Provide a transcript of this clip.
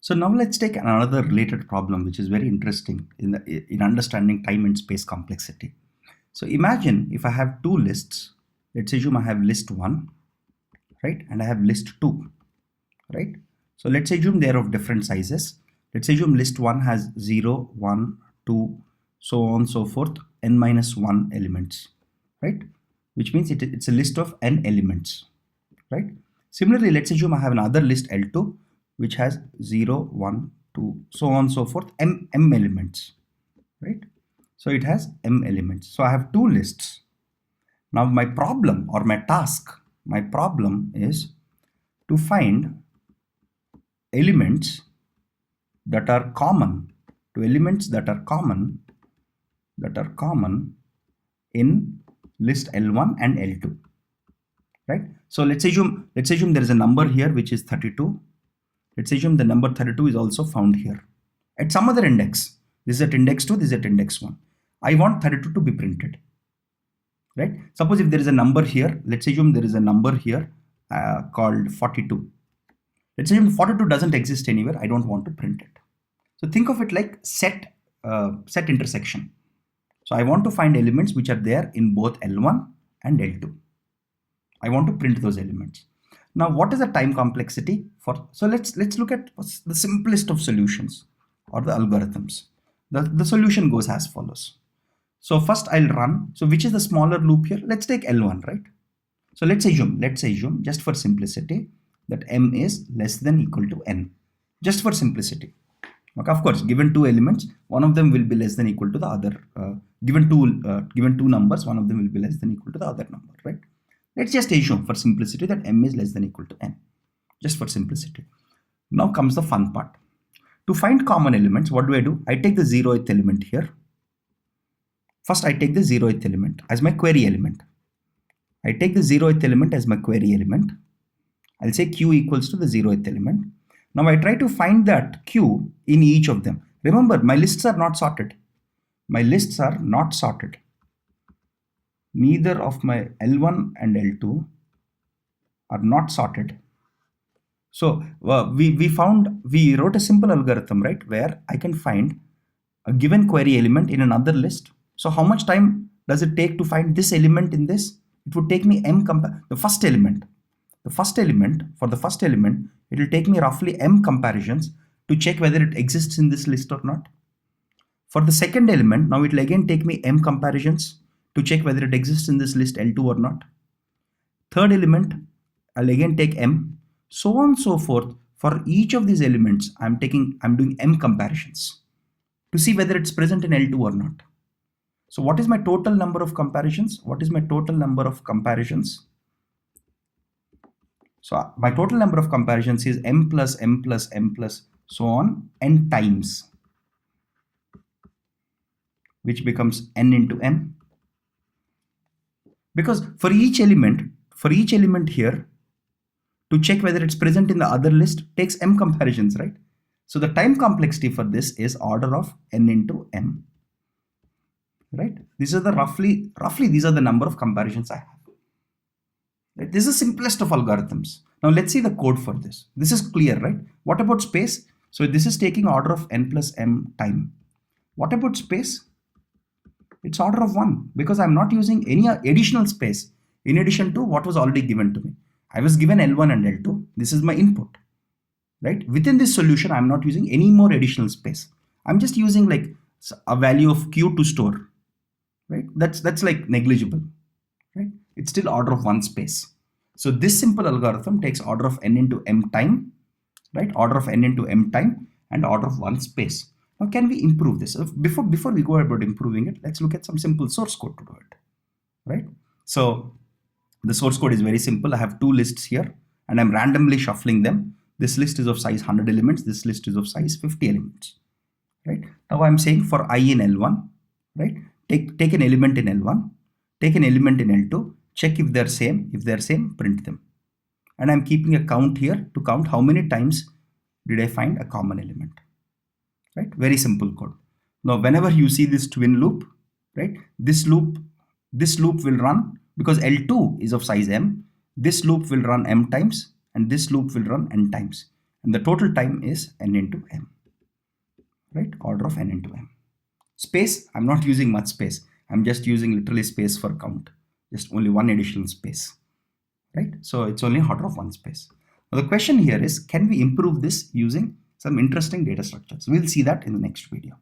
So now let's take another related problem which is very interesting in understanding time and space complexity. So imagine if I have two lists. Let's assume I have list 1, right, and I have list 2, right? So let's assume they are of different sizes. Let's assume list 1 has 0, 1, 2, so on so forth, n minus 1 elements, right? Which means it's a list of n elements, right? Similarly, let's assume I have another list L2 which has 0, 1, 2, so on so forth, m elements, right? So it has m elements. So I have two lists. Now my problem or my task, my problem is to find elements that are common in list L1 and L2, right? So let's assume there is a number here which is 32. Let's assume the number 32 is also found here at some other index. This is at index 2, this is at index 1. I want 32 to be printed, right? Suppose if there is a number here, let's assume there is a number here called 42. Let's assume 42 doesn't exist anywhere. I don't want to print it. So think of it like set intersection. So I want to find elements which are there in both L1 and L2. I want to print those elements. Now, what is the time complexity for? So let's look at the simplest of solutions or the algorithms. The solution goes as follows. So first I'll run. So which is the smaller loop here? Let's take L1, right? So let's assume just for simplicity that m is less than equal to n, just for simplicity. Okay, of course, given two elements, one of them will be less than equal to the other. Given two numbers, one of them will be less than equal to the other number, right? Let's just assume for simplicity that m is less than equal to n, just for simplicity. Now comes the fun part. To find common elements, what do? I take the 0th element here. First, I take the 0th element as my query element. I take the 0th element as my query element. I'll say q equals to the 0th element. Now I try to find that q in each of them. Remember, my lists are not sorted. Neither of my L1 and L2 are not sorted. So we wrote a simple algorithm, right, where I can find a given query element in another list. So how much time does it take to find this element in this? It would take me the first element, it will take me roughly m comparisons to check whether it exists in this list or not. For the second element, now it will again take me m comparisons to check whether it exists in this list L2 or not. Third element, I'll again take m, so on and so forth. For each of these elements, I'm doing m comparisons to see whether it's present in L2 or not. So what is my total number of comparisons? So my total number of comparisons is m plus m plus m plus so on n times, which becomes n into m. Because for each element here, to check whether it's present in the other list takes m comparisons, right? So the time complexity for this is order of n into m, right? These are the roughly these are the number of comparisons I have. Right? This is the simplest of algorithms. Now let's see the code for this. This is clear, right? What about space? So this is taking order of n plus m time. What about space? It's order of 1 because I'm not using any additional space in addition to what was already given to me. I was given L1 and L2. This is my input, right? Within this solution, I'm not using any more additional space. I'm just using like a value of q to store, right? That's like negligible, right? It's still order of 1 space. So this simple algorithm takes order of n into m time, right? Order of n into m time and order of 1 space. Now, can we improve this? Before we go about improving it, let's look at some simple source code to do it, right? So the source code is very simple. I have two lists here and I'm randomly shuffling them. This list is of size 100 elements. This list is of size 50 elements, right? Now I'm saying for I in L1, right? Take an element in L1, take an element in L2, check if they're same. If they're same, print them. And I'm keeping a count here to count how many times did I find a common element, right? Very simple code. Now, whenever you see this twin loop, right? This loop will run because L2 is of size m. This loop will run m times and this loop will run n times. and the total time is n into m, right? Order of n into m. Space, I'm not using much space. I'm just using literally space for count, just only one additional space, right? So it's only order of one space. Now the question here is, can we improve this using some interesting data structures? We'll see that in the next video.